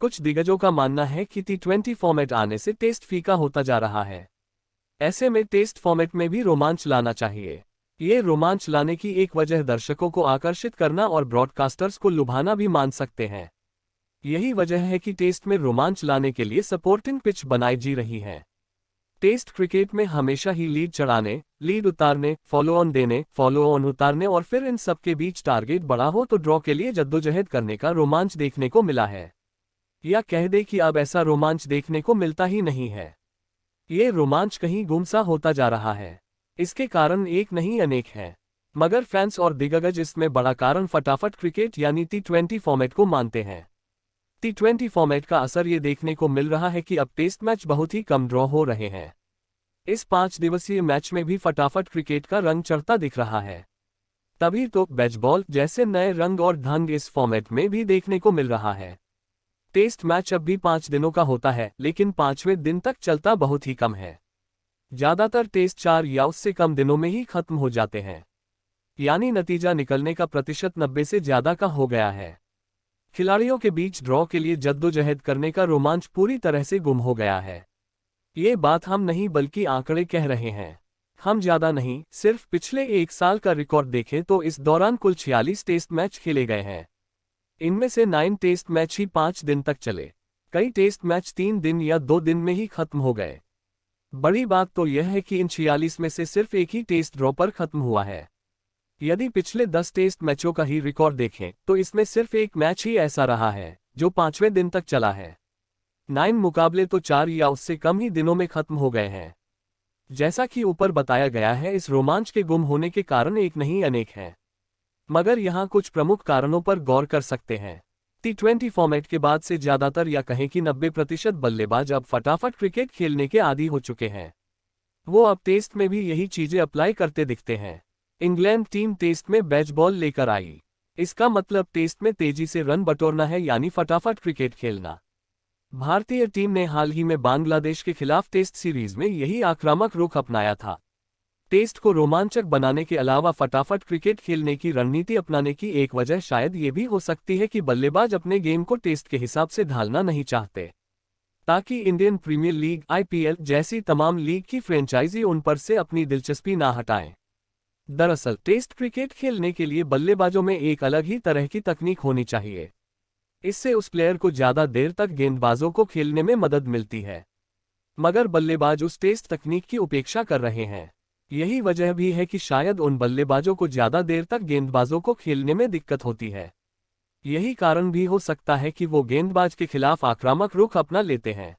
कुछ दिग्गजों का मानना है कि T20 फॉर्मेट आने से टेस्ट फीका होता जा रहा है। ऐसे में टेस्ट फॉर्मेट में भी रोमांच लाना चाहिए। ये रोमांच लाने की एक वजह दर्शकों को आकर्षित करना और ब्रॉडकास्टर्स को लुभाना भी मान सकते हैं। यही वजह है कि टेस्ट में रोमांच लाने के लिए सपोर्टिंग पिच बनाई जा रही है। टेस्ट क्रिकेट में हमेशा ही लीड चढ़ाने, लीड उतारने, फॉलो ऑन देने, फॉलो ऑन उतारने और फिर इन सब के बीच टारगेट बड़ा हो तो ड्रॉ के लिए जद्दोजहद करने का रोमांच देखने को मिला है। या कह दे कि अब ऐसा रोमांच देखने को मिलता ही नहीं है। ये रोमांच कहीं गुमसा होता जा रहा है। इसके कारण एक नहीं अनेक हैं, मगर फैंस और दिग्गज इसमें बड़ा कारण फटाफट क्रिकेट यानी T20 फॉर्मेट को मानते हैं। T20 फॉर्मेट का असर ये देखने को मिल रहा है कि अब टेस्ट मैच बहुत ही कम ड्रॉ हो रहे हैं। इस 5 दिवसीय मैच में भी फटाफट क्रिकेट का रंग चढ़ता दिख रहा है। तभी तो बेसबॉल जैसे नए रंग और ढंग इस फॉर्मेट में भी देखने को मिल रहा है। टेस्ट मैच अब भी 5 दिनों का होता है, लेकिन 5वें दिन तक चलता बहुत ही कम है। ज्यादातर टेस्ट 4 या उससे कम दिनों में ही खत्म हो जाते हैं। यानी नतीजा निकलने का प्रतिशत 90 से ज्यादा का हो गया है। खिलाड़ियों के बीच ड्रॉ के लिए जद्दोजहद करने का रोमांच पूरी तरह से गुम हो गया है। ये बात हम नहीं बल्कि आंकड़े कह रहे हैं। हम ज्यादा नहीं, सिर्फ पिछले 1 साल का रिकॉर्ड देखें तो इस दौरान कुल 46 टेस्ट मैच खेले गए हैं। इनमें से 9 टेस्ट मैच ही 5 दिन तक चले। कई टेस्ट मैच 3 दिन या 2 दिन में ही खत्म हो गए। बड़ी बात तो यह है कि इन 46 में से सिर्फ एक ही टेस्ट ड्रॉ पर खत्म हुआ है। यदि पिछले 10 टेस्ट मैचों का ही रिकॉर्ड देखें तो इसमें सिर्फ एक मैच ही ऐसा रहा है जो 5वें दिन तक चला है। 9 मुकाबले तो 4 या उससे कम ही दिनों में खत्म हो गए हैं। जैसा कि ऊपर बताया गया है, इस रोमांच के गुम होने के कारण एक नहीं अनेक हैं, मगर यहाँ कुछ प्रमुख कारणों पर गौर कर सकते हैं। T20 फॉर्मेट के बाद से ज्यादातर या कहें कि 90% बल्लेबाज अब फटाफट क्रिकेट खेलने के आदी हो चुके हैं। वो अब टेस्ट में भी यही चीजें अप्लाई करते दिखते हैं। इंग्लैंड टीम टेस्ट में बेसबॉल लेकर आई। इसका मतलब टेस्ट में तेजी से रन बटोरना है, यानी फटाफट क्रिकेट खेलना। भारतीय टीम ने हाल ही में बांग्लादेश के खिलाफ टेस्ट सीरीज में यही आक्रामक रुख अपनाया था। टेस्ट को रोमांचक बनाने के अलावा फटाफट क्रिकेट खेलने की रणनीति अपनाने की एक वजह शायद ये भी हो सकती है कि बल्लेबाज अपने गेम को टेस्ट के हिसाब से ढालना नहीं चाहते, ताकि इंडियन प्रीमियर लीग IPL जैसी तमाम लीग की फ्रेंचाइजी उन पर से अपनी दिलचस्पी ना हटाएं। दरअसल टेस्ट क्रिकेट खेलने के लिए बल्लेबाजों में एक अलग ही तरह की तकनीक होनी चाहिए। इससे उस प्लेयर को ज्यादा देर तक गेंदबाजों को खेलने में मदद मिलती है, मगर बल्लेबाज उस टेस्ट तकनीक की उपेक्षा कर रहे हैं। यही वजह भी है कि शायद उन बल्लेबाजों को ज्यादा देर तक गेंदबाजों को खेलने में दिक्कत होती है। यही कारण भी हो सकता है कि वो गेंदबाज के खिलाफ आक्रामक रुख अपना लेते हैं।